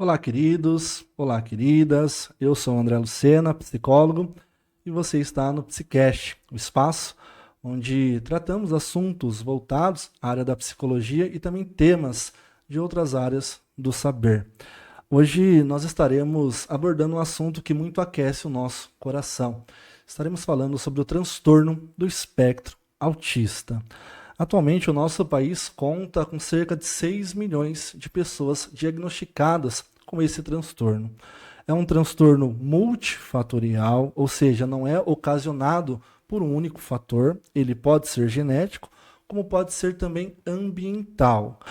Olá, queridos. Olá, queridas. Eu sou o André Lucena, psicólogo, e você está no Psicast, o espaço onde tratamos assuntos voltados à área da psicologia e também temas de outras áreas do saber. Hoje nós estaremos abordando um assunto que muito aquece o nosso coração. Estaremos falando sobre o transtorno do espectro autista. Atualmente, o nosso país conta com cerca de 6 milhões de pessoas diagnosticadas com esse transtorno. É um transtorno multifatorial, ou seja, não é ocasionado por um único fator. Ele pode ser genético, como pode ser também ambiental.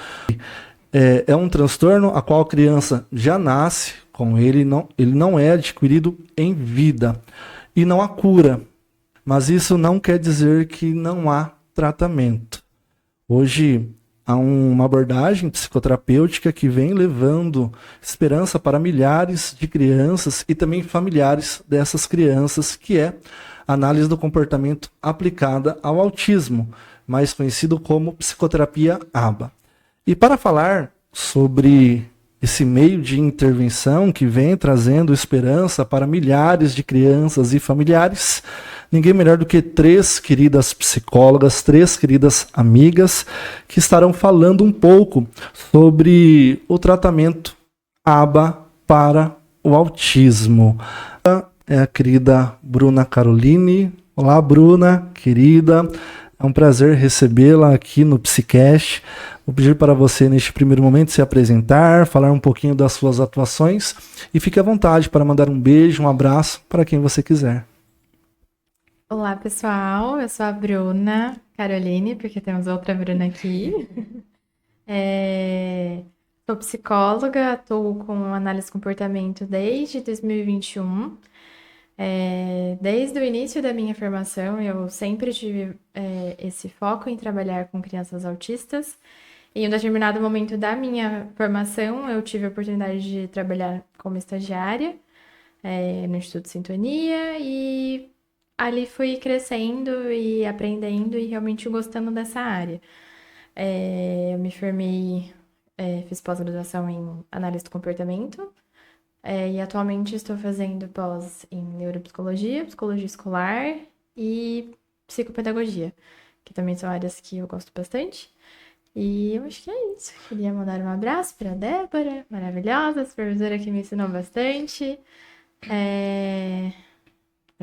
É um transtorno a qual a criança já nasce com ele não é adquirido em vida e não há cura. Mas isso não quer dizer que não há tratamento. Hoje há uma abordagem psicoterapêutica que vem levando esperança para milhares de crianças e também familiares dessas crianças, que é a análise do comportamento aplicada ao autismo, mais conhecido como psicoterapia ABA. E para falar sobre esse meio de intervenção que vem trazendo esperança para milhares de crianças e familiares, ninguém melhor do que 3 queridas psicólogas, 3 queridas amigas, que estarão falando um pouco sobre o tratamento ABA para o autismo. É a querida Bruna Caroline. Olá, Bruna, querida. É um prazer recebê-la aqui no Psicast. Vou pedir para você, neste primeiro momento, se apresentar, falar um pouquinho das suas atuações e fique à vontade para mandar um beijo, um abraço para quem você quiser. Olá, pessoal. Eu sou a Bruna Caroline, porque temos outra Bruna aqui. Sou psicóloga, atuo com análise de comportamento desde 2021. Desde o início da minha formação, eu sempre tive esse foco em trabalhar com crianças autistas. Em um determinado momento da minha formação, eu tive a oportunidade de trabalhar como estagiária, no Instituto Sintonia e ali fui crescendo e aprendendo e realmente gostando dessa área. Eu me formei, fiz pós-graduação em análise do comportamento, e atualmente estou fazendo pós em neuropsicologia, psicologia escolar e psicopedagogia, que também são áreas que eu gosto bastante. E eu acho que é isso. Queria mandar um abraço para a Débora, maravilhosa, supervisora que me ensinou bastante, para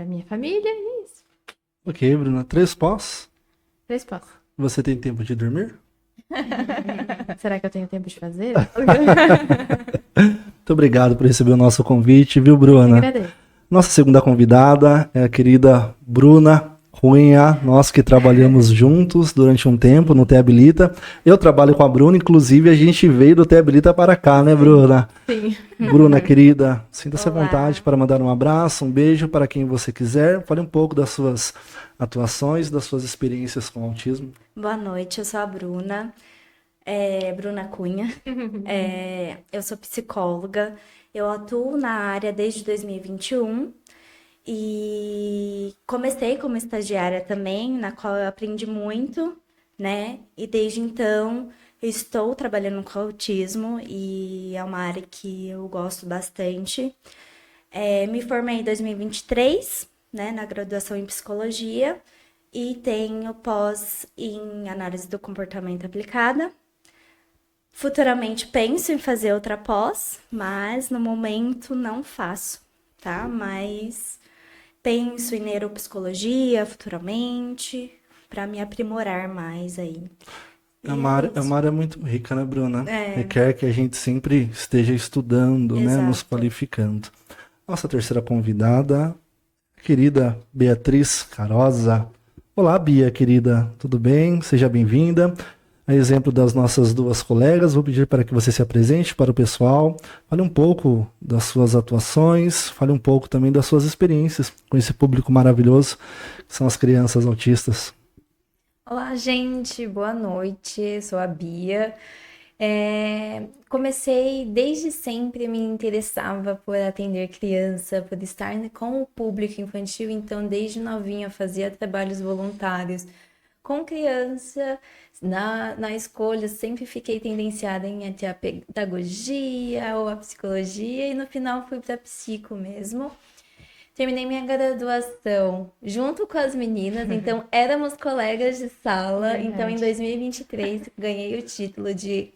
minha família, e é isso. Ok, Bruna, 3 pós. 3 pós. Você tem tempo de dormir? Será que eu tenho tempo de fazer? Muito obrigado por receber o nosso convite, viu, Eu Bruna? agradeço. Nossa segunda convidada é a querida Bruna Cunha, nós que trabalhamos juntos durante um tempo no Te Habilita. Eu trabalho com a Bruna, inclusive a gente veio do Te Habilita para cá, né, Bruna? Sim. Bruna, querida, sinta-se à Olá. vontade para mandar um abraço, um beijo para quem você quiser. Fale um pouco das suas atuações, das suas experiências com o autismo. Boa noite, eu sou a Bruna, Bruna Cunha. Eu sou psicóloga, eu atuo na área desde 2021 e comecei como estagiária também, na qual eu aprendi muito, né? E desde então eu estou trabalhando com autismo e é uma área que eu gosto bastante. Me formei em 2023, né, na graduação em psicologia e tenho pós em análise do comportamento aplicada. Futuramente penso em fazer outra pós, mas no momento não faço, tá? Mas penso em neuropsicologia futuramente para me aprimorar mais aí. É E uma é área, é isso. uma área muito rica, né, Bruna? É, Requer que a gente sempre esteja estudando, né, nos exato. qualificando. Nossa terceira convidada, querida Beatriz Carosa. Olá, Bia, querida, tudo bem? Seja bem-vinda. A exemplo das nossas 2 colegas, vou pedir para que você se apresente para o pessoal, fale um pouco das suas atuações, fale um pouco também das suas experiências com esse público maravilhoso, que são as crianças autistas. Olá, gente, boa noite. Sou a Bia. Comecei desde sempre, me interessava por atender criança, por estar com o público infantil, então desde novinha fazia trabalhos voluntários com criança, na escolha, sempre fiquei tendenciada em até a pedagogia ou a psicologia, e no final fui para psico mesmo. Terminei minha graduação junto com as meninas, então éramos colegas de sala. Verdade. Então, em 2023, ganhei o título de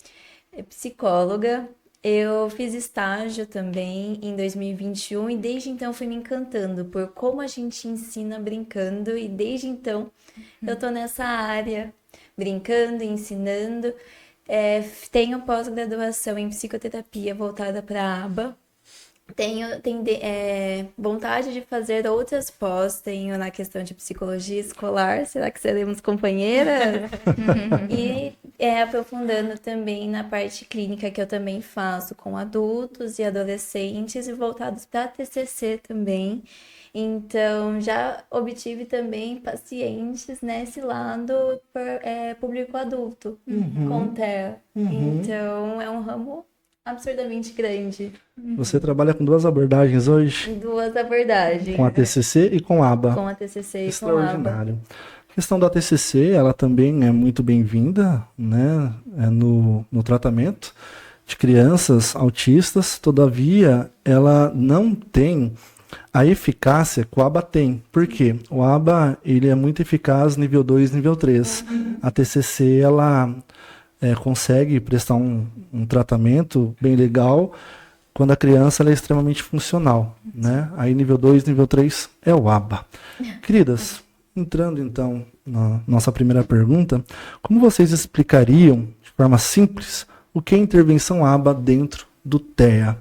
psicóloga. Eu fiz estágio também em 2021 e desde então fui me encantando por como a gente ensina brincando, e desde então eu tô nessa área, brincando, ensinando. Tenho pós-graduação em psicoterapia voltada para a aba. Tenho vontade de fazer outras pós, tenho na questão de psicologia escolar, será que seremos companheiras? E aprofundando também na parte clínica, que eu também faço com adultos e adolescentes, e voltados para TCC também. Então, já obtive também pacientes nesse lado público adulto, com TEA. Então, é um ramo absurdamente grande. Você trabalha com duas abordagens hoje? Duas abordagens. Com a TCC e com a ABA. Com a TCC e com a ABA. Extraordinário. A questão da TCC, ela também é muito bem-vinda, né, no tratamento de crianças autistas. Todavia, ela não tem a eficácia que o ABA tem. Por quê? O ABA, ele é muito eficaz nível 2, nível 3. A TCC, ela consegue prestar um tratamento bem legal quando a criança ela é extremamente funcional, né? Aí nível 2, nível 3 é o ABA. Queridas, entrando então na nossa primeira pergunta, como vocês explicariam, de forma simples, o que é intervenção ABA dentro do TEA?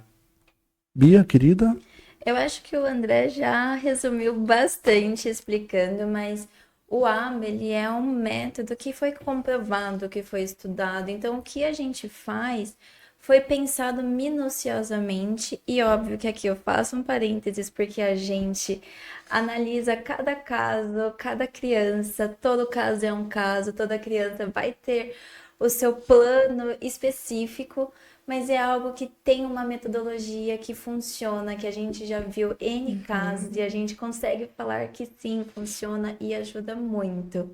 Bia, querida? Eu acho que o André já resumiu bastante explicando, mas o ABA, ele é um método que foi comprovado, que foi estudado. Então, o que a gente faz foi pensado minuciosamente, e óbvio que aqui eu faço um parênteses, porque a gente analisa cada caso, cada criança, todo caso é um caso, toda criança vai ter o seu plano específico, mas é algo que tem uma metodologia que funciona, que a gente já viu N casos e a gente consegue falar que sim, funciona e ajuda muito.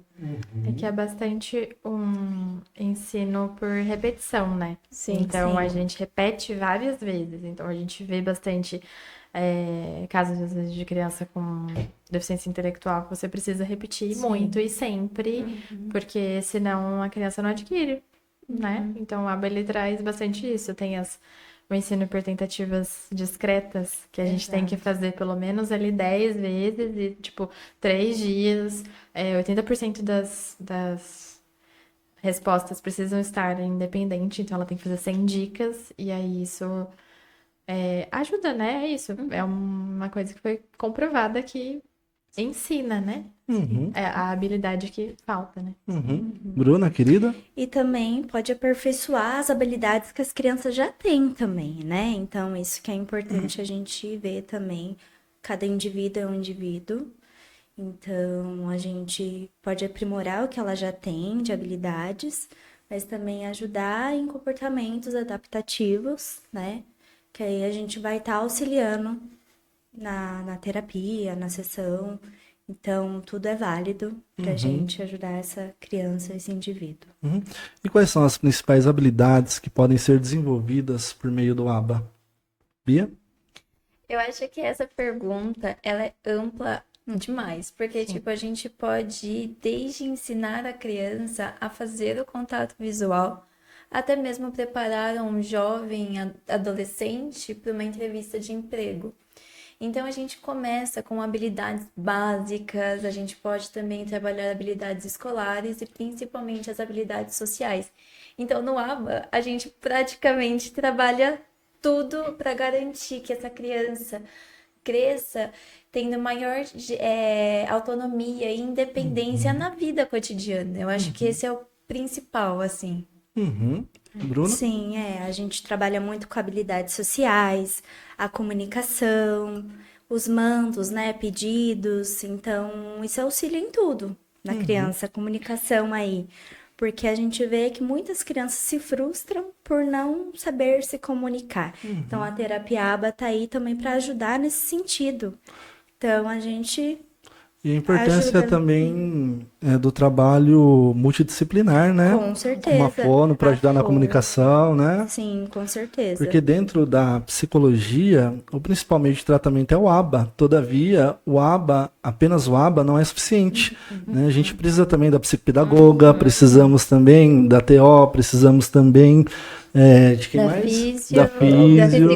É que é bastante um ensino por repetição, né? Sim, Então, sim. a gente repete várias vezes. Então, a gente vê bastante casos, às vezes, de criança com deficiência intelectual que você precisa repetir muito e sempre, porque senão a criança não adquire, né? Então, o ABA, ele traz bastante isso. Tem o ensino por tentativas discretas, que a gente tem que fazer pelo menos ali 10 vezes e, tipo, 3 dias. 80% das respostas precisam estar independente, então ela tem que fazer 100 dicas, e aí isso ajuda, né? É isso. É uma coisa que foi comprovada que ensina, né? É a habilidade que falta, né? Bruna, querida? E também pode aperfeiçoar as habilidades que as crianças já têm também, né? Então, isso que é importante a gente ver também. Cada indivíduo é um indivíduo. Então, a gente pode aprimorar o que ela já tem de habilidades, mas também ajudar em comportamentos adaptativos, né? Que aí a gente vai estar auxiliando na terapia, na sessão. Então, tudo é válido para a gente ajudar essa criança, esse indivíduo. E quais são as principais habilidades que podem ser desenvolvidas por meio do ABA? Bia? Eu acho que essa pergunta, ela é ampla demais, porque, tipo, a gente pode ir desde ensinar a criança a fazer o contato visual, até mesmo preparar um jovem adolescente para uma entrevista de emprego. Então, a gente começa com habilidades básicas, a gente pode também trabalhar habilidades escolares e principalmente as habilidades sociais. Então, no ABA, a gente praticamente trabalha tudo para garantir que essa criança cresça tendo maior autonomia e independência na vida cotidiana. Eu acho que esse é o principal, assim. Bruna? Sim, a gente trabalha muito com habilidades sociais, a comunicação, os mandos, né, pedidos. Então, isso auxilia em tudo na criança, a comunicação aí. Porque a gente vê que muitas crianças se frustram por não saber se comunicar. Então, a terapia ABA tá aí também para ajudar nesse sentido. Então, a gente E a importância Ajuda. também do trabalho multidisciplinar, né? Com certeza. Uma fono para A ajudar na fono. comunicação, né? Sim, com certeza. Porque dentro da psicologia, o principal meio de tratamento é o ABA. Todavia, o ABA, apenas o ABA não é suficiente, né? A gente precisa também da psicopedagoga, precisamos também da TO, precisamos também de quem Da mais? físio, Da da físio,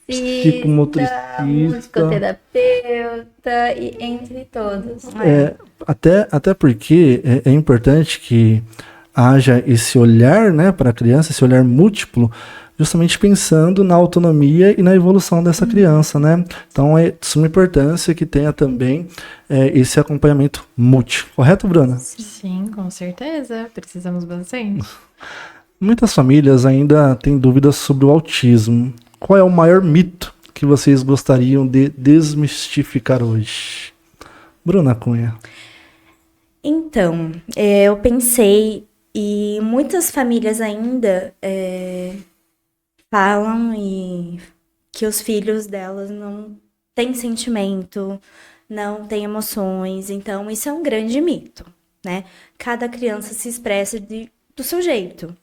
psicomotricista, musicoterapeuta e entre todos. até porque é importante que haja esse olhar, né, para a criança, esse olhar múltiplo, justamente pensando na autonomia e na evolução dessa criança, né? Então é de suma importância que tenha também esse acompanhamento múltiplo. Correto, Bruna? Sim, com certeza. Precisamos bastante. Muitas famílias ainda têm dúvidas sobre o autismo. Qual é o maior mito que vocês gostariam de desmistificar hoje? Bruna Cunha. Então, eu pensei, e muitas famílias ainda falam que os filhos delas não têm sentimento, não têm emoções. Então, isso é um grande mito, né? Cada criança se expressa do seu jeito.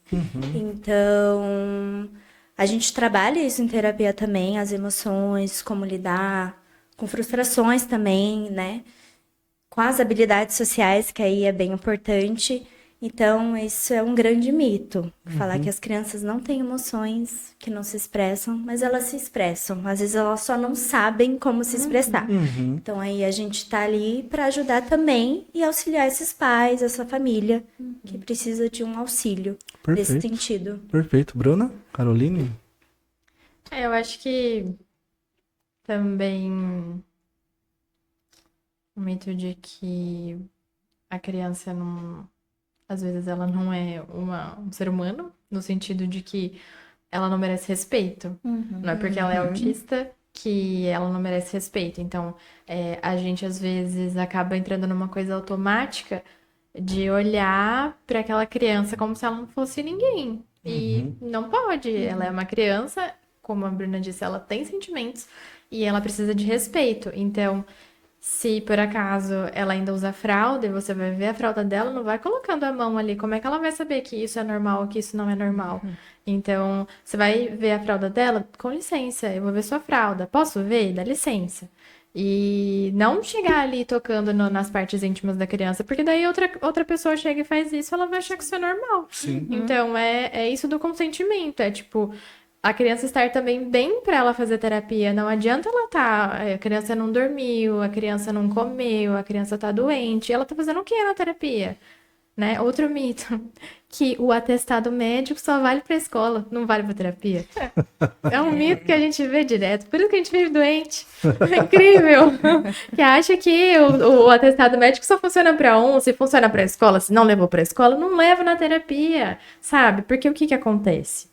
Então, a gente trabalha isso em terapia também, as emoções, como lidar com frustrações também, né? Com as habilidades sociais, que aí é bem importante. Então, isso é um grande mito. Falar que as crianças não têm emoções, que não se expressam, mas elas se expressam. Às vezes elas só não sabem como se expressar. Então, aí a gente tá ali para ajudar também e auxiliar esses pais, essa família que precisa de um auxílio nesse Perfeito. sentido. Perfeito. Bruna? Caroline? Eu acho que também o mito de que a criança não, às vezes ela não é um ser humano, no sentido de que ela não merece respeito. Não é porque ela é autista que ela não merece respeito. Então, a gente às vezes acaba entrando numa coisa automática de olhar para aquela criança como se ela não fosse ninguém. E não pode. Ela é uma criança, como a Bruna disse, ela tem sentimentos e ela precisa de respeito. Então, se por acaso ela ainda usa fralda e você vai ver a fralda dela, não vai colocando a mão ali. Como é que ela vai saber que isso é normal ou que isso não é normal? Então, você vai ver a fralda dela, com licença, eu vou ver sua fralda. Posso ver? Dá licença. E não chegar ali tocando nas partes íntimas da criança, porque daí outra pessoa chega e faz isso, ela vai achar que isso é normal. Sim. Então, é isso do consentimento. É tipo, a criança estar também bem para ela fazer terapia. Não adianta ela a criança não dormiu, a criança não comeu, a criança tá doente. Ela tá fazendo o que na terapia? Né? Outro mito, que o atestado médico só vale para escola, não vale para terapia. É um mito que a gente vê direto, por isso que a gente vive doente. É incrível. Que acha que o atestado médico só funciona para se funciona para escola, se não levou para escola, não leva na terapia, sabe? Porque o que acontece?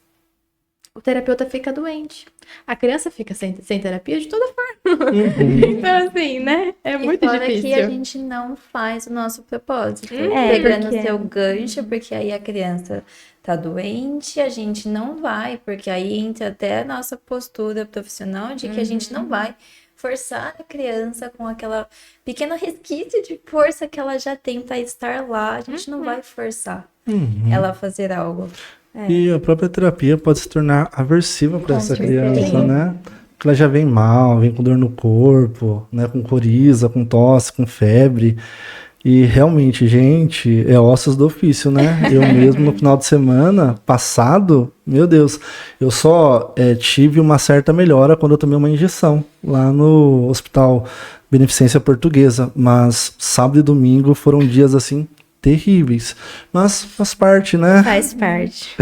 O terapeuta fica doente. A criança fica sem terapia de toda forma. Então, assim, né? É muito E fora difícil. que a gente não faz o nosso propósito. É, Pegando porque- o seu gancho, porque aí a criança tá doente, a gente não vai, porque aí entra até a nossa postura profissional de que a gente não vai forçar a criança com aquela pequeno resquício de força que ela já tem para estar lá. A gente não vai forçar ela a fazer algo. E a própria terapia pode se tornar aversiva para essa certeza. criança, né? Porque ela já vem mal, vem com dor no corpo, né? Com coriza, com tosse, com febre. E realmente, gente, é ossos do ofício, né? Eu mesmo no final de semana passado, meu Deus, eu só tive uma certa melhora quando eu tomei uma injeção lá no Hospital Beneficência Portuguesa. Mas sábado e domingo foram dias assim terríveis. Mas faz parte, né? Faz parte.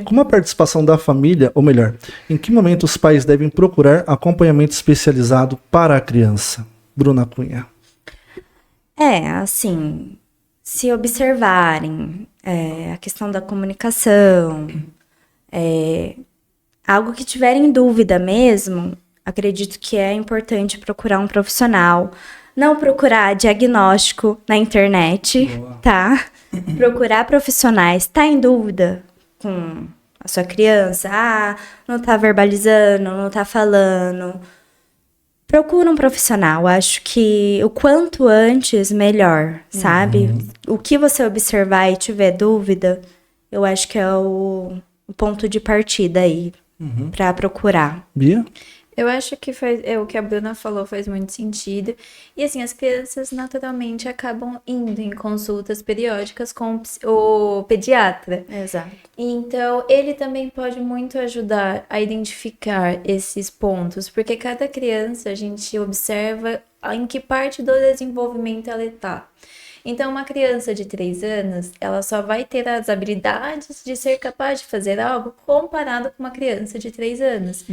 Como a participação da família, ou melhor, em que momento os pais devem procurar acompanhamento especializado para a criança? Bruna Cunha. Assim, se observarem a questão da comunicação, algo que tiverem dúvida mesmo, acredito que é importante procurar um profissional. Não procurar diagnóstico na internet, tá? Procurar profissionais. Tá em dúvida com a sua criança? Não tá verbalizando, não tá falando. procura um profissional. Acho que o quanto antes, melhor, sabe? O que você observar e tiver dúvida, eu acho que é o ponto de partida aí pra procurar. Bia? Eu acho que o que a Bruna falou faz muito sentido. E assim, as crianças naturalmente acabam indo em consultas periódicas com o pediatra. Exato. Então, ele também pode muito ajudar a identificar esses pontos, porque cada criança a gente observa em que parte do desenvolvimento ela está. Então, uma criança de 3 anos, ela só vai ter as habilidades de ser capaz de fazer algo comparado com uma criança de 3 anos.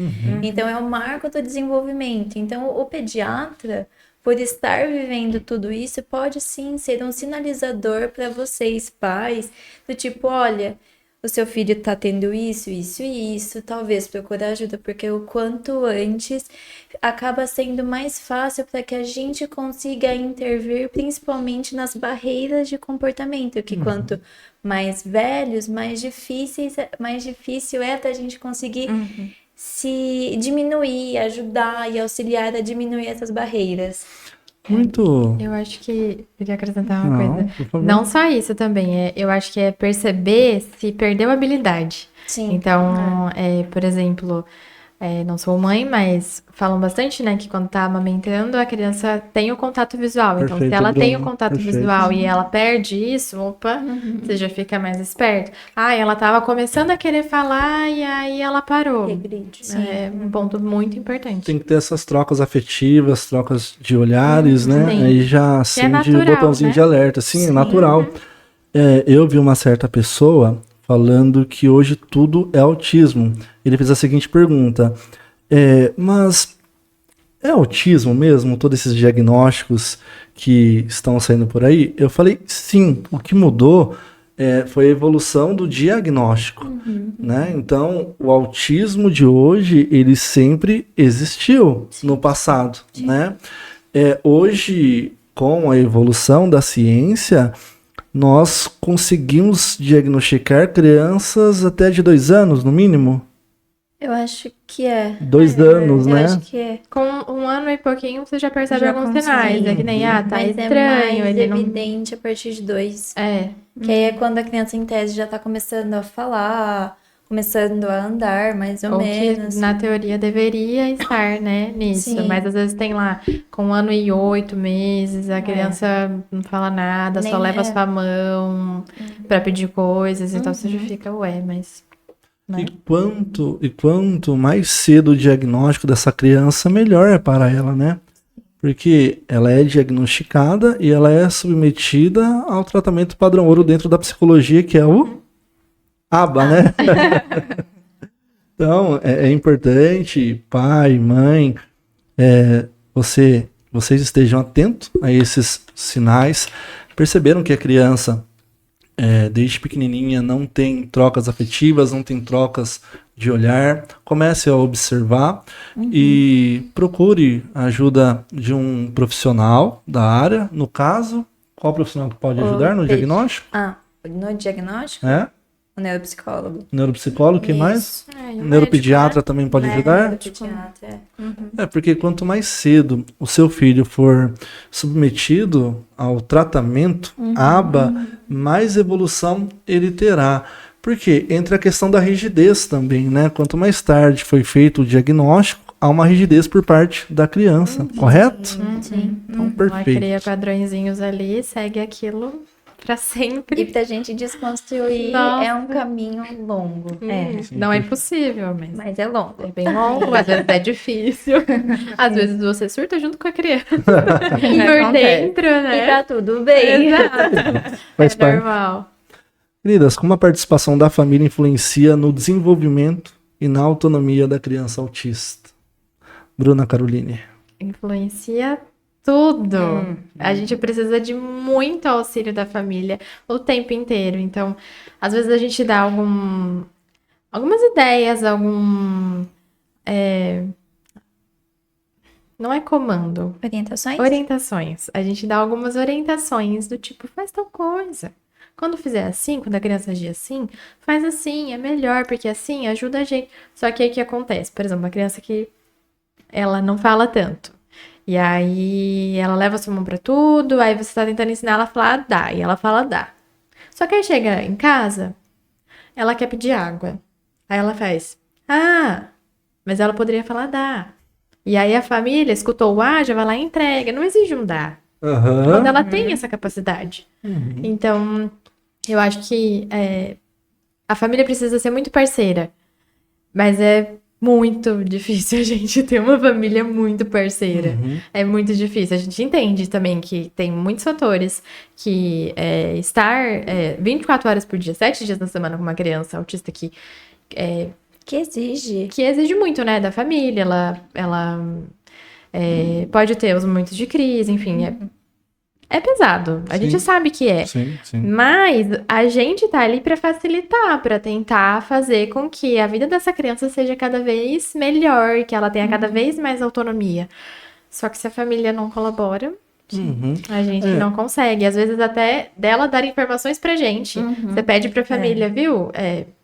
Então, é o marco do desenvolvimento. Então, o pediatra, por estar vivendo tudo isso, pode sim ser um sinalizador para vocês, pais, do tipo, olha, o seu filho tá tendo isso, isso e isso, talvez procurar ajuda, porque o quanto antes acaba sendo mais fácil para que a gente consiga intervir, principalmente nas barreiras de comportamento, que quanto mais velhos, mais difícil é da gente conseguir se diminuir, ajudar e auxiliar a diminuir essas barreiras. Muito. Eu acho que queria acrescentar uma Não, coisa. por favor. Não só isso também, eu acho que é perceber se perdeu a habilidade. Sim. Então, por exemplo, não sou mãe, mas falam bastante, né, que quando tá amamentando, a criança tem o contato visual. Então, se Perfeito, ela tem o Bruna. contato Perfeito. visual e ela perde isso, opa, você já fica mais esperto. Ah, ela tava começando a querer falar e aí ela parou. Regride. É um ponto muito importante. Tem que ter essas trocas afetivas, trocas de olhares, né? sim. Aí já acende o natural, botãozinho né? de alerta. Sim, é natural. Eu vi uma certa pessoa falando que hoje tudo é autismo. Ele fez a seguinte pergunta: mas é autismo mesmo, todos esses diagnósticos que estão saindo por aí? Eu falei, sim, o que mudou foi a evolução do diagnóstico, né? Então, o autismo de hoje, ele sempre existiu no passado, né? Hoje, com a evolução da ciência, nós conseguimos diagnosticar crianças até de 2 anos, no mínimo. Eu acho que é. 2 anos, Eu né? acho que é. Com 1 ano e pouquinho, você já percebe Já alguns consegue. sinais. É que nem, tá Mas estranho, é mais ele não... evidente a partir de 2. É, Que aí é quando a criança em tese já tá começando a falar, começando a andar, mais ou ou menos. que na teoria deveria estar, né, nisso. Sim. Mas às vezes tem lá, com 1 ano e 8 meses, a criança não fala nada, só Nem leva é. sua mão pra pedir coisas, então você já fica, mas... E quanto mais cedo o diagnóstico dessa criança, melhor é para ela, né? Porque ela é diagnosticada e ela é submetida ao tratamento padrão ouro dentro da psicologia, que é o ABA, né? Então, é importante, pai, mãe, vocês estejam atentos a esses sinais. Perceberam que a criança, desde pequenininha, não tem trocas afetivas, não tem trocas de olhar. Comece a observar e procure a ajuda de um profissional da área. No caso, qual profissional que pode ajudar no diagnóstico? No diagnóstico? O neuropsicólogo. Neuropsicólogo, quem mais? Neuropediatra também pode ajudar? Neuropediatra, Porque quanto mais cedo o seu filho for submetido ao tratamento ABA, mais evolução ele terá. Porque entra a questão da rigidez também, né? Quanto mais tarde foi feito o diagnóstico, há uma rigidez por parte da criança, correto? Sim. Então, Ela perfeito. cria padrõezinhos ali, segue aquilo pra sempre. E pra gente desconstruir Nossa. é um caminho longo. Não é impossível, Mas é longo. é bem longo, às vezes é difícil. Às vezes você surta junto com a criança. Por Acontece. dentro, E né? tá tudo bem. Exato. Faz É parte. normal. Queridas, como a participação da família influencia no desenvolvimento e na autonomia da criança autista? Bruna Caroline. Influencia tudo. A gente precisa de muito auxílio da família o tempo inteiro. Então, às vezes a gente dá algumas ideias, não é comando, Orientações? orientações. A gente dá algumas orientações do tipo, faz tal coisa. Quando fizer assim, quando a criança agir assim, faz assim, é melhor, porque assim ajuda a gente. Só que aí o que acontece? Por exemplo, uma criança que ela não fala tanto. E aí ela leva sua mão pra tudo, aí você tá tentando ensinar ela a falar dá, e ela fala dá. Só que aí chega em casa, ela quer pedir água. Aí ela faz, mas ela poderia falar dá. E aí a família escutou o já vai lá e entrega. Não exige um dá. Quando ela tem essa capacidade. Então, eu acho que a família precisa ser muito parceira. Mas é muito difícil a gente ter uma família muito parceira. É muito difícil. A gente entende também que tem muitos fatores que estar 24 horas por dia, 7 dias na semana com uma criança autista que exige muito, né, da família. Ela pode ter os momentos de crise, enfim, é pesado. A gente sabe que é. Sim. Mas a gente tá ali pra facilitar, pra tentar fazer com que a vida dessa criança seja cada vez melhor, que ela tenha cada vez mais autonomia. Só que se a família não colabora, a gente não consegue. Às vezes até dela dar informações pra gente. Você pede pra família, viu?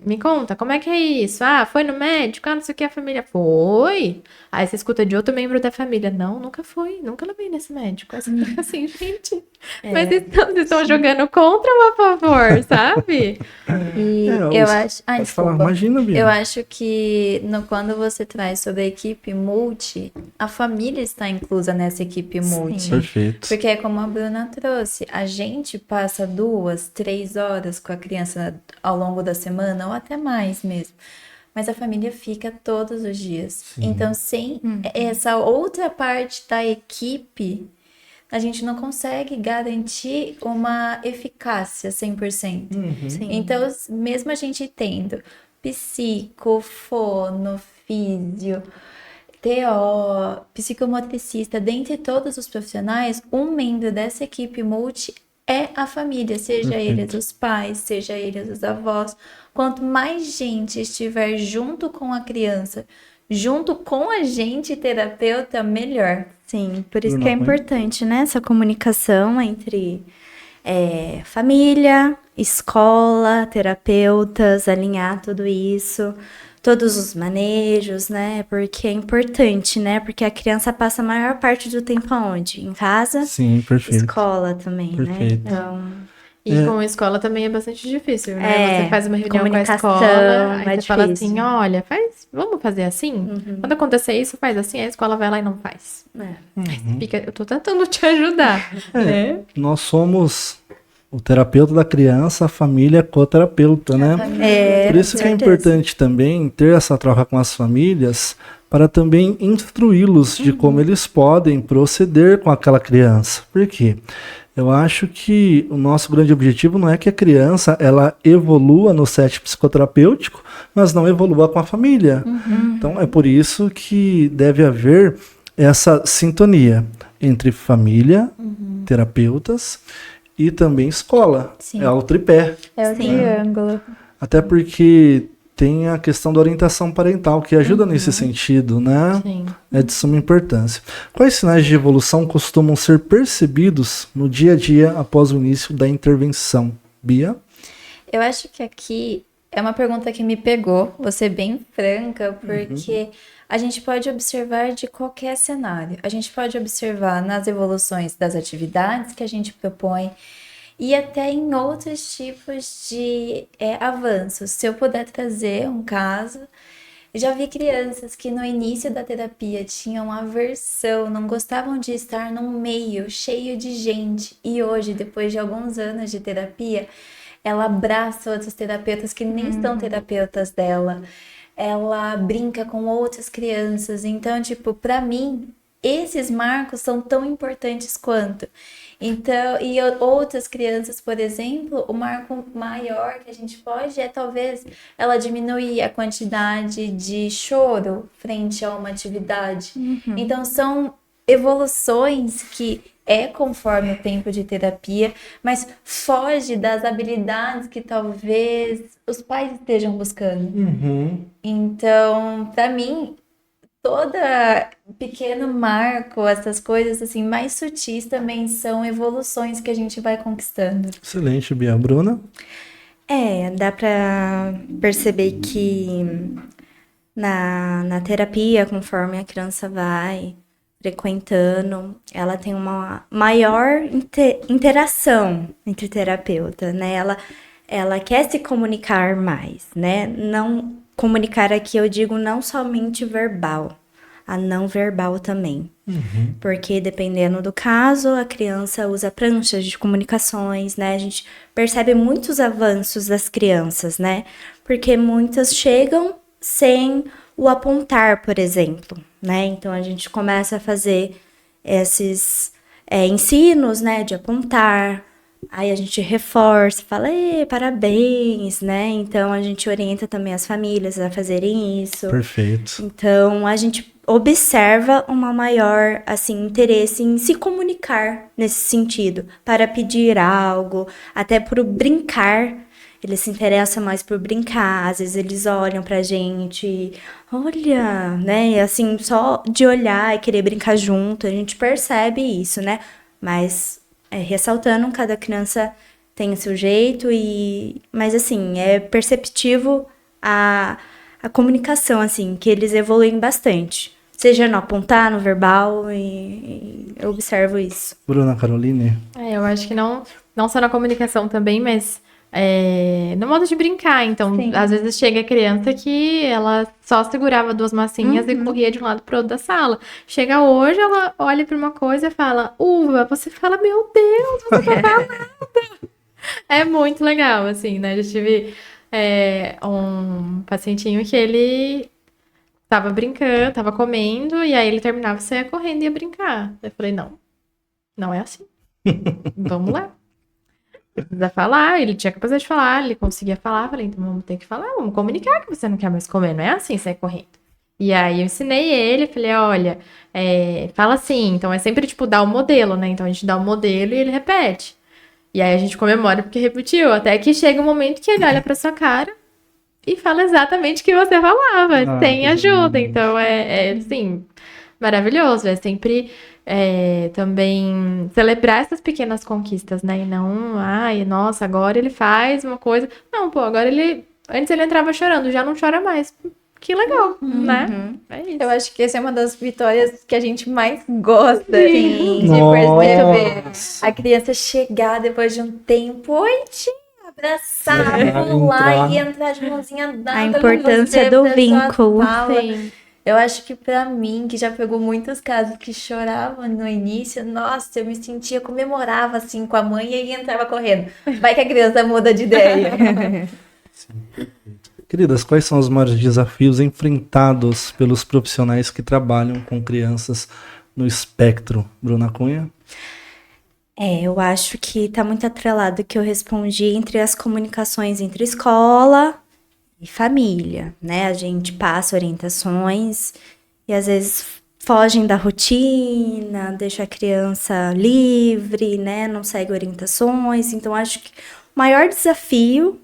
Me conta, como é que é isso? Foi no médico? Não sei o que, a família foi. Aí você escuta de outro membro da família. Não, nunca fui, nunca levei nesse médico. Aí você fica assim, gente. Mas vocês estão jogando contra ou a favor, sabe? E É, eu acho. pode Desculpa. falar, imagina, Bia. Eu acho que quando você traz sobre a equipe multi, a família está inclusa nessa equipe multi. Perfeito. Porque é como a Bruna trouxe, a gente passa 2, 3 horas com a criança ao longo da semana, ou até mais mesmo. Mas a família fica todos os dias. Então, sem essa outra parte da equipe, a gente não consegue garantir uma eficácia 100%. Então, mesmo a gente tendo psico, fono, físio, TO, psicomotricista, dentre todos os profissionais, um membro dessa equipe multi é a família, seja eles os pais, seja eles os avós. Quanto mais gente estiver junto com a criança, junto com a gente, terapeuta, melhor. Sim, por isso que é importante, né? Essa comunicação entre família, escola, terapeutas, alinhar tudo isso, todos os manejos, né? Porque é importante, né? Porque a criança passa a maior parte do tempo aonde? Em casa, Sim, perfeito. escola também, né? Perfeito. Então, E com a escola também é bastante difícil, né? Você faz uma reunião com a comunicação escola, aí é você fala difícil. assim, olha, vamos fazer assim? Quando acontecer isso, faz assim, a escola vai lá e não faz. Eu tô tentando te ajudar, né? Nós somos o terapeuta da criança, a família coterapeuta, né? Por isso com que é certeza. importante também ter essa troca com as famílias para também instruí-los de como eles podem proceder com aquela criança. Por quê? Eu acho que o nosso grande objetivo não é que a criança ela evolua no set psicoterapêutico, mas não evolua com a família. Então é por isso que deve haver essa sintonia entre família, terapeutas e também escola. Sim. É o tripé. É o triângulo. Até porque tem a questão da orientação parental, que ajuda nesse sentido, né? Sim. É de suma importância. Quais sinais de evolução costumam ser percebidos no dia a dia após o início da intervenção? Bia? Eu acho que aqui é uma pergunta que me pegou, vou ser bem franca, porque a gente pode observar de qualquer cenário. A gente pode observar nas evoluções das atividades que a gente propõe e até em outros tipos de avanços. Se eu puder trazer um caso, eu já vi crianças que no início da terapia tinham aversão, não gostavam de estar num meio cheio de gente. E hoje, depois de alguns anos de terapia, ela abraça outros terapeutas que nem são terapeutas dela. Ela brinca com outras crianças. Então, tipo, para mim, esses marcos são tão importantes quanto. Então, e outras crianças, por exemplo, o marco maior que a gente pode é talvez ela diminuir a quantidade de choro frente a uma atividade. Então, são evoluções que conforme o tempo de terapia, mas foge das habilidades que talvez os pais estejam buscando. Então, para mim, toda pequeno marco, essas coisas assim mais sutis também são evoluções que a gente vai conquistando. Excelente, Bia. Bruna? Dá pra perceber que na terapia, conforme a criança vai frequentando, ela tem uma maior interação entre terapeuta, né? Ela quer se comunicar mais, né? Não comunicar aqui, eu digo não somente verbal, a não verbal também. Porque dependendo do caso, a criança usa pranchas de comunicações, né? A gente percebe muitos avanços das crianças, né? Porque muitas chegam sem o apontar, por exemplo, né? Então a gente começa a fazer esses ensinos, né? De apontar. Aí a gente reforça, fala, parabéns, né? Então a gente orienta também as famílias a fazerem isso. Perfeito. Então a gente observa uma maior, assim, interesse em se comunicar nesse sentido, para pedir algo, até por brincar. Eles se interessam mais por brincar, às vezes eles olham pra gente, olha, né? Assim, só de olhar e querer brincar junto, a gente percebe isso, né? Mas ressaltando, cada criança tem o seu jeito, mas assim, é perceptível a comunicação, assim, que eles evoluem bastante. Seja no apontar, no verbal, e eu observo isso. Bruna Caroline? Eu acho que não só na comunicação também, mas no modo de brincar. Então, Sim. às vezes chega a criança que ela só segurava 2 massinhas e corria de um lado pro outro da sala. Chega hoje, ela olha para uma coisa e fala, uva, você fala, meu Deus, você não fala nada. É muito legal, assim, né? Eu tive um pacientinho que ele tava brincando, tava comendo, e aí ele terminava, você ia correndo e ia brincar. Eu falei, não é assim. Vamos lá. Precisa falar, ele tinha capacidade de falar, ele conseguia falar, falei, então vamos ter que falar, vamos comunicar que você não quer mais comer, não é assim sair correndo. E aí eu ensinei ele, falei, olha, fala assim, então é sempre tipo dar o modelo, né? Então a gente dá o modelo e ele repete. E aí a gente comemora porque repetiu, até que chega um momento que ele olha pra sua cara e fala exatamente o que você falava, sem ajuda. Então assim, maravilhoso, é sempre também celebrar essas pequenas conquistas, né? E não, ai, nossa, agora ele faz uma coisa. Não, pô, agora antes ele entrava chorando, já não chora mais. Que legal, né? É isso. Eu acho que essa é uma das vitórias que a gente mais gosta Sim. de perceber. Nossa. A criança chegar depois de um tempo, oi, tia, abraçar, Entrar. pular e entrar de mãozinha dada. A importância do vínculo. Sim. Eu acho que pra mim, que já pegou muitos casos que chorava no início, nossa, eu me sentia, comemorava assim com a mãe e entrava correndo. Vai que a criança muda de ideia. Queridas, quais são os maiores desafios enfrentados pelos profissionais que trabalham com crianças no espectro? Bruna Cunha? Eu acho que está muito atrelado o que eu respondi entre as comunicações entre escola e família, né? A gente passa orientações e às vezes fogem da rotina, deixa a criança livre, né? Não segue orientações. Então, acho que o maior desafio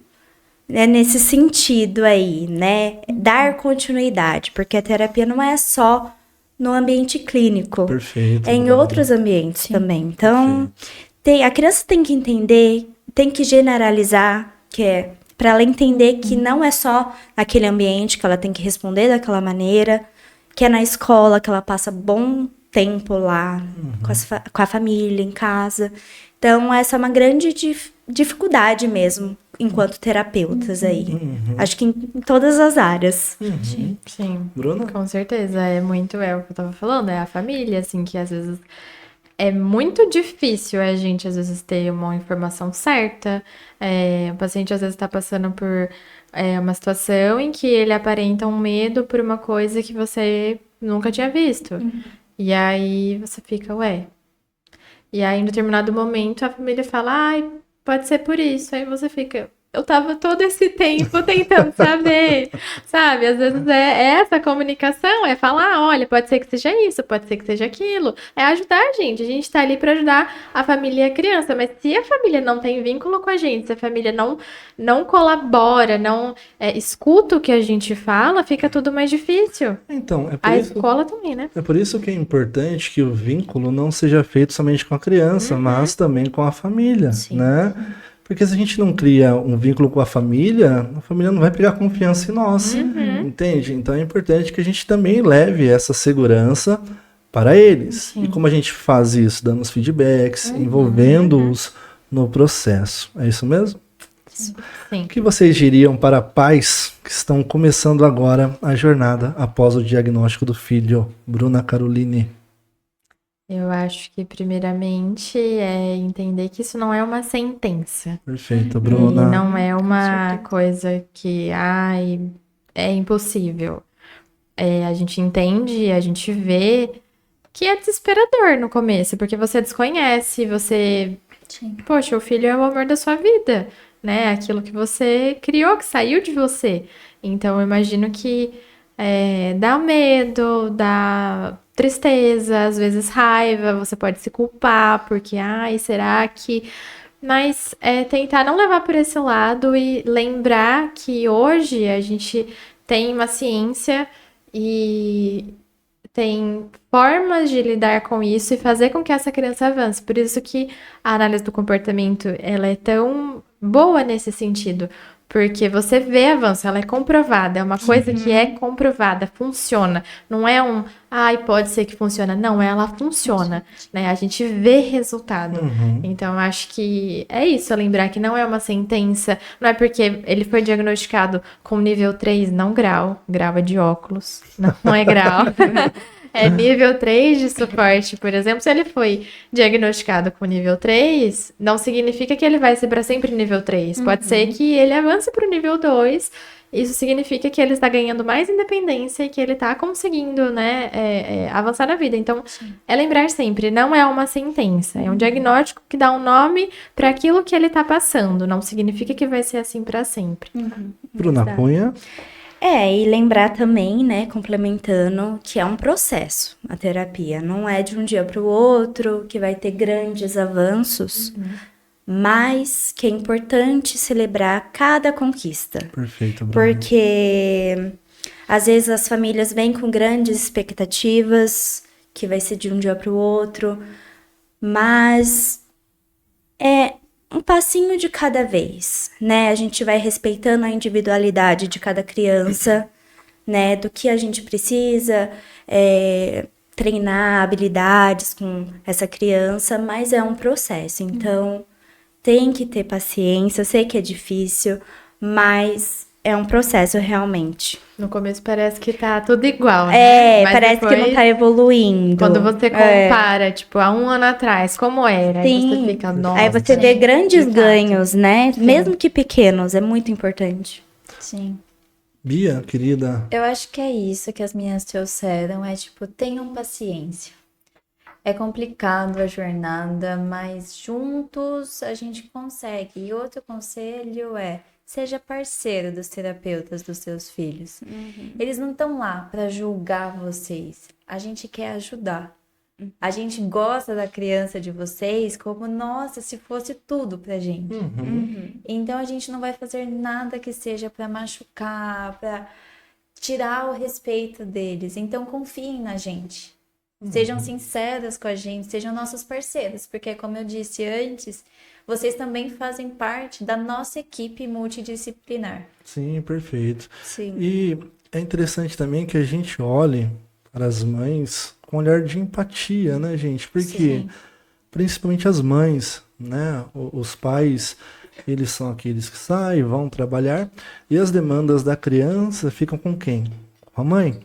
é nesse sentido aí, né? Dar continuidade, porque a terapia não é só no ambiente clínico. Perfeito. É em outros ambientes também. Então, a criança tem que entender, tem que generalizar, para ela entender que não é só naquele ambiente que ela tem que responder daquela maneira, que é na escola que ela passa bom tempo lá com a família, em casa. Então, essa é uma grande dificuldade mesmo, enquanto terapeutas aí. Acho que em todas as áreas. Sim, Bruna? com certeza. É o que eu tava falando, é a família, assim, que às vezes é muito difícil a gente, às vezes, ter uma informação certa. O paciente, às vezes, tá passando por uma situação em que ele aparenta um medo por uma coisa que você nunca tinha visto. E aí você fica, ué. E aí, em determinado momento, a família fala, ai, pode ser por isso. Aí você fica, eu tava todo esse tempo tentando saber, sabe? Às vezes essa comunicação, é falar, olha, pode ser que seja isso, pode ser que seja aquilo. É ajudar a gente tá ali pra ajudar a família e a criança. Mas se a família não tem vínculo com a gente, se a família não colabora, não escuta o que a gente fala, fica tudo mais difícil. Então, A escola também, né? é por isso que é importante que o vínculo não seja feito somente com a criança, mas também com a família, né? Porque se a gente não cria um vínculo com a família não vai pegar confiança em nós, entende? Então é importante que a gente também leve essa segurança para eles. Sim. E como a gente faz isso? Dando os feedbacks, envolvendo-os no processo. É isso mesmo? Sim. O que vocês diriam para pais que estão começando agora a jornada após o diagnóstico do filho? Bruna Caroline. Eu acho que, primeiramente, é entender que isso não é uma sentença. Perfeito, E Bruna. não é uma certeza. coisa que, ai, é impossível. A gente entende, a gente vê que é desesperador no começo, porque você desconhece, você. Sim. Poxa, o filho é o amor da sua vida, né? Aquilo que você criou, que saiu de você. Então, eu imagino que dá medo, dá tristeza, às vezes raiva, você pode se culpar, porque, ai, será que. Mas tentar não levar por esse lado e lembrar que hoje a gente tem uma ciência e tem formas de lidar com isso e fazer com que essa criança avance. Por isso que a análise do comportamento, ela é tão boa nesse sentido, porque você vê avanço, ela é comprovada, é uma coisa que é comprovada, funciona. Não é ai, pode ser que funciona. Não, ela funciona, né? A gente vê resultado. Então, acho que é isso, lembrar que não é uma sentença, não é porque ele foi diagnosticado com nível 3, não grau, grau é de óculos, não é grau. É nível 3 de suporte, por exemplo, se ele foi diagnosticado com nível 3, não significa que ele vai ser para sempre nível 3. Pode ser que ele avance para o nível 2. Isso significa que ele está ganhando mais independência e que ele está conseguindo, né, avançar na vida. Então, é lembrar sempre, não é uma sentença, é um diagnóstico que dá um nome para aquilo que ele está passando. Não significa que vai ser assim para sempre. Bruna Exato. Cunha. E lembrar também, né, complementando, que é um processo, a terapia. Não é de um dia para o outro que vai ter grandes avanços, mas que é importante celebrar cada conquista. Perfeito, Bruna. Porque às vezes as famílias vêm com grandes expectativas, que vai ser de um dia para o outro, mas é um passinho de cada vez, né? A gente vai respeitando a individualidade de cada criança, né? Do que a gente precisa treinar habilidades com essa criança, mas é um processo. Então, tem que ter paciência. Eu sei que é difícil, mas é um processo realmente. No começo parece que tá tudo igual, né? Mas Parece que não depois, tá evoluindo. quando você compara, tipo, há um ano atrás, como era, aí você Sim. fica, nossa. Aí você vê grandes de fato. ganhos, né? Mesmo que pequenos, é muito importante. Sim. Bia, querida. Eu acho que é isso que as meninas trouxeram, é tipo, tenham paciência. É complicado a jornada, mas juntos a gente consegue. E outro conselho é, seja parceiro dos terapeutas dos seus filhos. Eles não estão lá para julgar vocês. A gente quer ajudar. A gente gosta da criança de vocês como, nossa, se fosse tudo pra gente. Então a gente não vai fazer nada que seja para machucar, para tirar o respeito deles. Então confiem na gente. Sejam sinceras com a gente, sejam nossos parceiros, porque como eu disse antes, vocês também fazem parte da nossa equipe multidisciplinar. Sim, perfeito. Sim. E é interessante também que a gente olhe para as mães com um olhar de empatia, né, gente? Porque, principalmente as mães, né? Os pais, eles são aqueles que saem, vão trabalhar, e as demandas da criança ficam com quem? Com a mãe.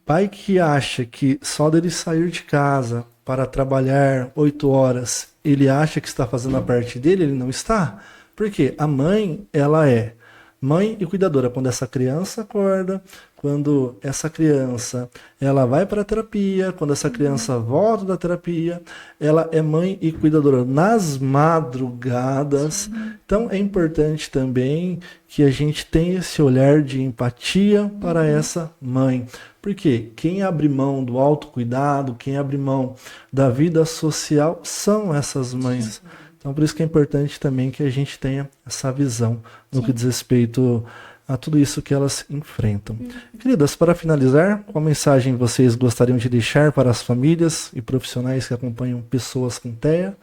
Pai que acha que só dele sair de casa para trabalhar 8 horas, ele acha que está fazendo a parte dele, ele não está. Porque a mãe, ela é mãe e cuidadora. Quando essa criança acorda, quando essa criança ela vai para a terapia, quando essa criança volta da terapia, ela é mãe e cuidadora nas madrugadas. Então é importante também que a gente tenha esse olhar de empatia para essa mãe. Porque quem abre mão do autocuidado, quem abre mão da vida social são essas mães. Então, por isso que é importante também que a gente tenha essa visão no que diz respeito a tudo isso que elas enfrentam. Queridas, para finalizar, qual mensagem vocês gostariam de deixar para as famílias e profissionais que acompanham pessoas com TEA?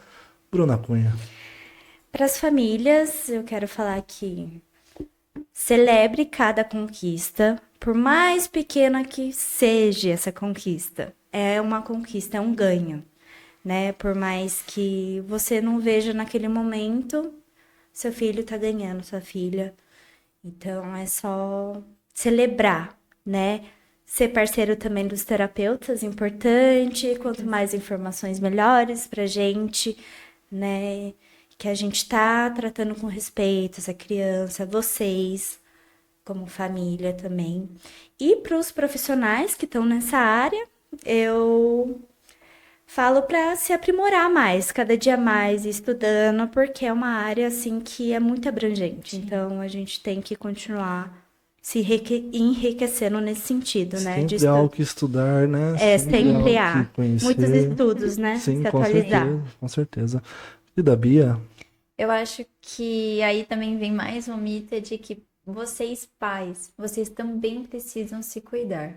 Bruna Cunha. Para as famílias, eu quero falar que celebre cada conquista, por mais pequena que seja essa conquista. é uma conquista, é um ganho, né? Por mais que você não veja naquele momento, seu filho tá ganhando, sua filha. Então é só celebrar, né? Ser parceiro também dos terapeutas, importante. Quanto mais informações melhores pra gente, né? Que a gente tá tratando com respeito essa criança, vocês, como família também. E para os profissionais que estão nessa área, eu falo para se aprimorar mais, cada dia mais, estudando, porque é uma área assim que é muito abrangente. Então a gente tem que continuar se enriquecendo nesse sentido, né? De Sempre há o que estudar, né? É, sempre há o há. que conhecer. Muitos estudos, né? Sim, Se com atualizar. certeza, com certeza. E da Bia? Eu acho que aí também vem mais um mito de que vocês, pais, vocês também precisam se cuidar.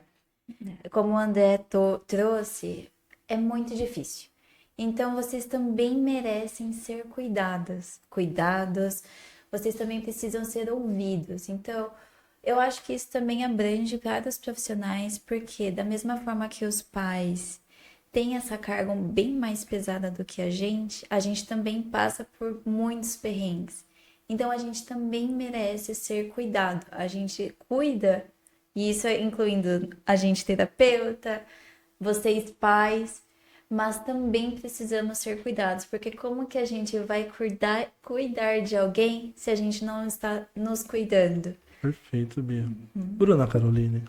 Como o André trouxe, é muito difícil. Então, vocês também merecem ser cuidados, vocês também precisam ser ouvidos. Então, eu acho que isso também abrange para os profissionais, porque da mesma forma que os pais têm essa carga bem mais pesada do que a gente também passa por muitos perrengues. Então, a gente também merece ser cuidado. A gente cuida, e isso é incluindo a gente terapeuta, vocês pais, mas também precisamos ser cuidados, porque como que a gente vai cuidar de alguém se a gente não está nos cuidando? Perfeito, Bia. Bruna Caroline.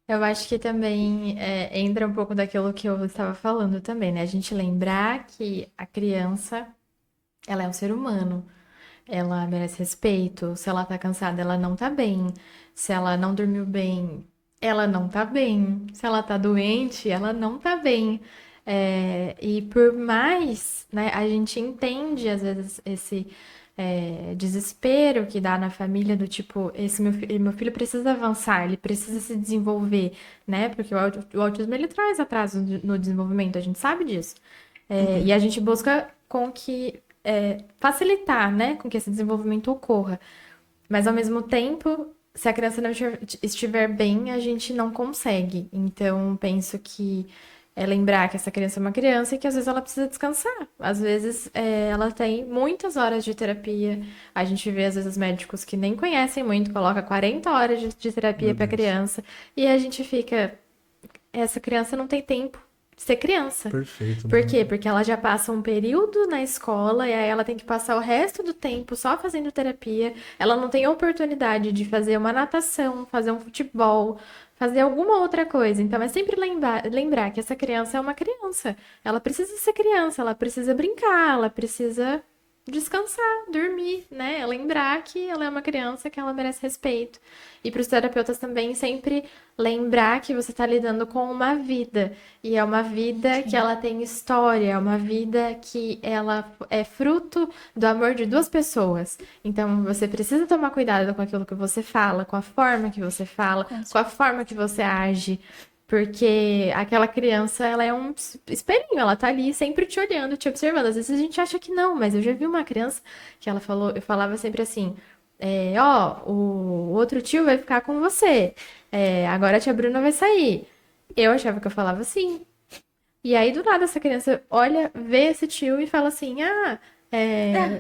Eu acho que também entra um pouco daquilo que eu estava falando também, né? A gente lembrar que a criança, ela é um ser humano, ela merece respeito. Se ela tá cansada, ela não tá bem. Se ela não dormiu bem, ela não tá bem. Se ela tá doente, ela não tá bem. E por mais, né, a gente entende às vezes esse desespero que dá na família do tipo, esse meu filho precisa avançar, ele precisa se desenvolver, né? Porque o autismo ele traz atraso no desenvolvimento, a gente sabe disso. E a gente busca com que facilitar, né, com que esse desenvolvimento ocorra. Mas ao mesmo tempo, se a criança não estiver bem, a gente não consegue. Então, penso que é lembrar que essa criança é uma criança e que às vezes ela precisa descansar. Às vezes ela tem muitas horas de terapia. A gente vê, às vezes, médicos que nem conhecem muito, coloca 40 horas de terapia para criança. E a gente fica. Essa criança não tem tempo de ser criança. Perfeito. Por quê? Porque ela já passa um período na escola e aí ela tem que passar o resto do tempo só fazendo terapia. Ela não tem oportunidade de fazer uma natação, fazer um futebol, fazer alguma outra coisa. Então é sempre lembrar que essa criança é uma criança. Ela precisa ser criança, ela precisa brincar, ela precisa descansar, dormir, né? Lembrar que ela é uma criança, que ela merece respeito. E para os terapeutas também sempre lembrar que você está lidando com uma vida. E é uma vida que ela tem história, é uma vida que ela é fruto do amor de duas pessoas. Então você precisa tomar cuidado com aquilo que você fala, com a forma que você fala, com a forma que você age. Porque aquela criança, ela é um espelhinho, ela tá ali sempre te olhando, te observando. Às vezes a gente acha que não, mas eu já vi uma criança que ela falou, eu falava sempre assim, o outro tio vai ficar com você, agora a tia Bruna vai sair. Eu achava que eu falava assim. E aí, do nada, essa criança olha, vê esse tio e fala assim,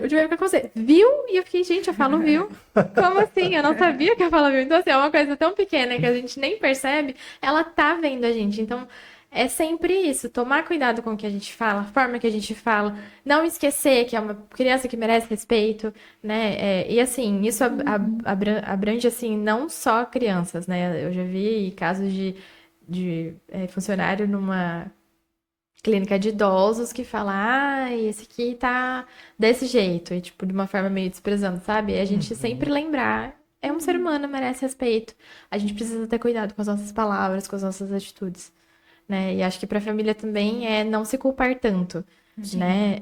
o tio vai ficar com você. Viu? E eu fiquei, gente, eu falo viu? Como assim? Eu não sabia que eu falava viu. Então, assim, é uma coisa tão pequena que a gente nem percebe, ela tá vendo a gente. Então, é sempre isso, tomar cuidado com o que a gente fala, a forma que a gente fala, não esquecer que é uma criança que merece respeito, né? E assim, isso abrange, assim, não só crianças, né? Eu já vi casos de funcionário numa clínica de idosos que fala, esse aqui tá desse jeito, e tipo, de uma forma meio desprezando, sabe? E a gente sempre lembrar, é um ser humano, merece respeito. A gente precisa ter cuidado com as nossas palavras, com as nossas atitudes, né? E acho que pra família também é não se culpar tanto, né?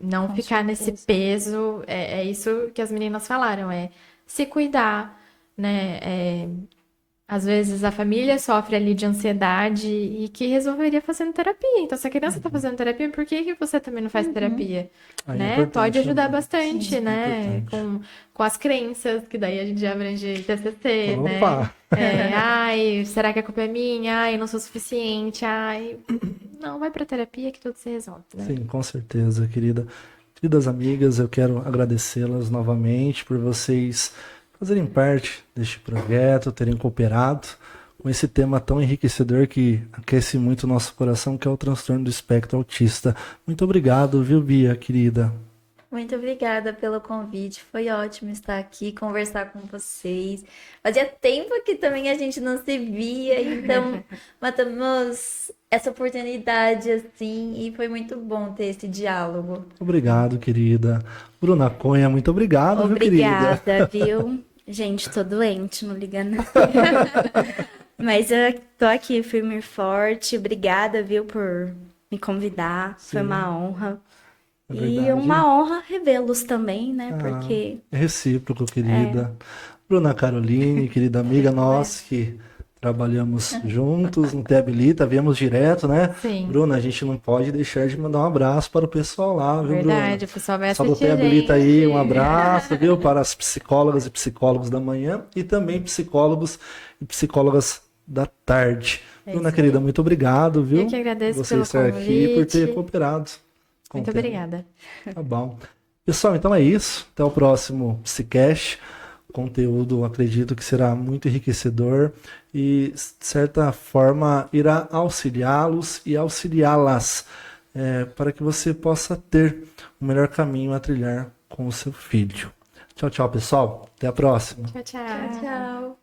Não Com ficar certeza. nesse peso, é isso que as meninas falaram, é se cuidar, né? às vezes a família sofre ali de ansiedade e que resolveria fazendo terapia. Então, se a criança está fazendo terapia, por que que você também não faz terapia? Aí é Né? importante Pode ajudar também. bastante, né? Importante. Com as crenças, que daí a gente já abrange TCC, né? Opa! Ai, será que a culpa é minha? Ai, eu não sou suficiente. Ai, não, vai pra terapia que tudo se resolve, né? Sim, com certeza, querida. Queridas amigas, eu quero agradecê-las novamente por vocês fazerem parte deste projeto, terem cooperado com esse tema tão enriquecedor que aquece muito o nosso coração, que é o transtorno do espectro autista. Muito obrigado, viu, Bia, querida? Muito obrigada pelo convite. Foi ótimo estar aqui, conversar com vocês. Fazia tempo que também a gente não se via, então matamos essa oportunidade assim e foi muito bom ter esse diálogo. Obrigado, querida. Bruna Cunha, muito obrigado, viu, querida? Obrigada, viu? Gente, tô doente, não liga não. Mas eu tô aqui firme e forte. Obrigada, viu, por me convidar. Foi Sim. uma honra. É E verdade. uma honra revê-los também, né? Porque É recíproco, querida. Bruna Caroline, querida amiga, nós que trabalhamos juntos no Te Habilita, viemos direto, né? Sim. Bruna, a gente não pode deixar de mandar um abraço para o pessoal lá, viu, Verdade, Bruna? o pessoal vai Pessoal do Te assistir, Habilita aí, um gente. abraço, viu? Para as psicólogas e psicólogos da manhã e também psicólogos e psicólogas da tarde. É Bruna, isso querida, muito obrigado, viu? Eu que agradeço Você pelo estar aqui e por ter convite. cooperado. com Muito o tema. obrigada. Tá bom. Pessoal, então é isso. Até o próximo Psicast. O conteúdo, acredito que será muito enriquecedor e, de certa forma, irá auxiliá-los e auxiliá-las para que você possa ter o melhor caminho a trilhar com o seu filho. Tchau, tchau, pessoal. Até a próxima. Tchau, tchau. Tchau.